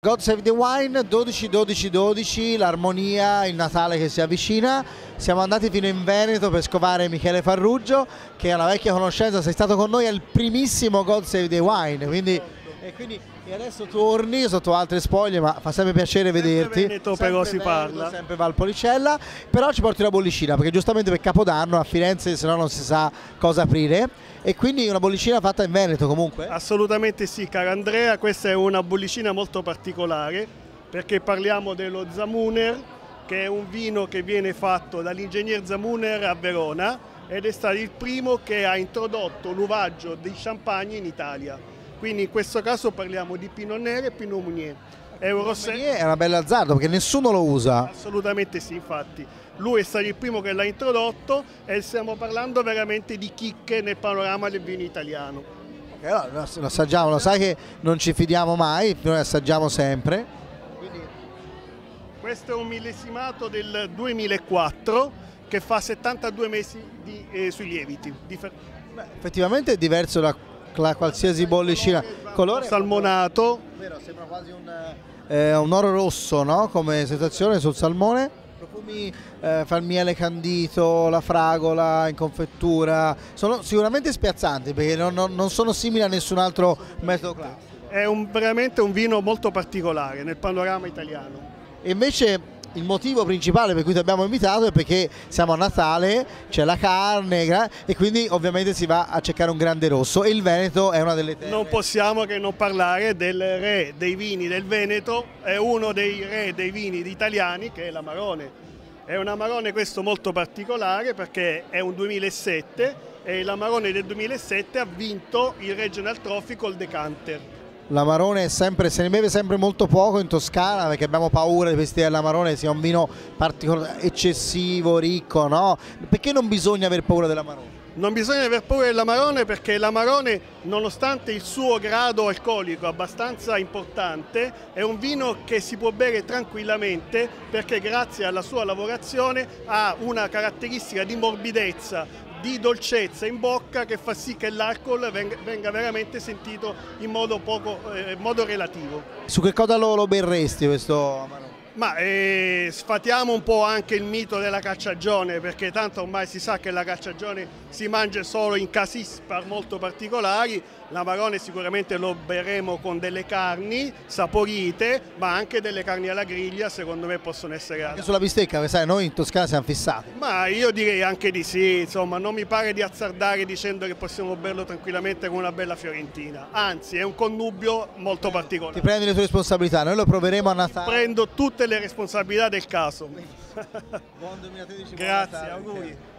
God Save the Wine, 12-12-12, l'armonia, il Natale che si avvicina. Siamo andati fino in Veneto per scovare Michele Farruggio, che è una vecchia conoscenza, sei stato con noi al primissimo God Save the Wine, quindi adesso torni sotto altre spoglie, ma fa sempre piacere vederti. Veneto, però si parla. Sempre Valpolicella, però ci porti una bollicina, perché giustamente per Capodanno a Firenze se no non si sa cosa aprire. E quindi una bollicina fatta in Veneto comunque? Assolutamente sì, caro Andrea, questa è una bollicina molto particolare perché parliamo dello Zamuner, che è un vino che viene fatto dall'ingegner Zamuner a Verona ed è stato il primo che ha introdotto l'uvaggio di champagne in Italia. Quindi in questo caso parliamo di Pinot Nero e Pinot Meunier. È una bella azzardo perché nessuno lo usa. Assolutamente sì, infatti. Lui è stato il primo che l'ha introdotto e stiamo parlando veramente di chicche nel panorama del vino italiano. Allora, lo assaggiamo, lo sai che non ci fidiamo mai, noi assaggiamo sempre. Questo è un millesimato del 2004 che fa 72 mesi sui lieviti. Effettivamente è diverso da qualsiasi bollicina. Colore salmonato. Vero, sembra quasi un oro rosso, no? Come sensazione sul salmone. Profumi, fa il miele candito, la fragola in confettura, sono sicuramente spiazzanti perché non sono simili a nessun altro metodo classico. È veramente un vino molto particolare nel panorama italiano. E invece il motivo principale per cui ti abbiamo invitato è perché siamo a Natale, c'è la carne e quindi ovviamente si va a cercare un grande rosso e il Veneto è una delle terre. Non possiamo che non parlare del re dei vini del Veneto, è uno dei re dei vini italiani che è l'Amarone. È un Amarone questo molto particolare perché è un 2007 e l'Amarone del 2007 ha vinto il Regional Trophy col Decanter. L'Amarone se ne beve sempre molto poco in Toscana perché abbiamo paura di questi dell'Amarone sia un vino particolare, eccessivo, ricco, no? Perché non bisogna aver paura dell'Amarone? Non bisogna aver paura dell'Amarone perché l'Amarone, nonostante il suo grado alcolico abbastanza importante, è un vino che si può bere tranquillamente perché grazie alla sua lavorazione ha una caratteristica di morbidezza, di dolcezza in bocca che fa sì che l'alcol venga veramente sentito in modo relativo. Su che cosa lo berresti questo Amarone? Ma sfatiamo un po' anche il mito della cacciagione perché tanto ormai si sa che la cacciagione si mangia solo in casi molto particolari. L'Amarone sicuramente lo berremo con delle carni saporite ma anche delle carni alla griglia, secondo me possono essere anche sulla bistecca, perché sai noi in Toscana siamo fissati. Ma io direi anche di sì, insomma non mi pare di azzardare dicendo che possiamo berlo tranquillamente con una bella fiorentina, anzi è un connubio molto particolare. Ti prendi le tue responsabilità, noi lo proveremo a Natale. Prendo tutte le responsabilità del caso. Buon 2013. Grazie, auguri.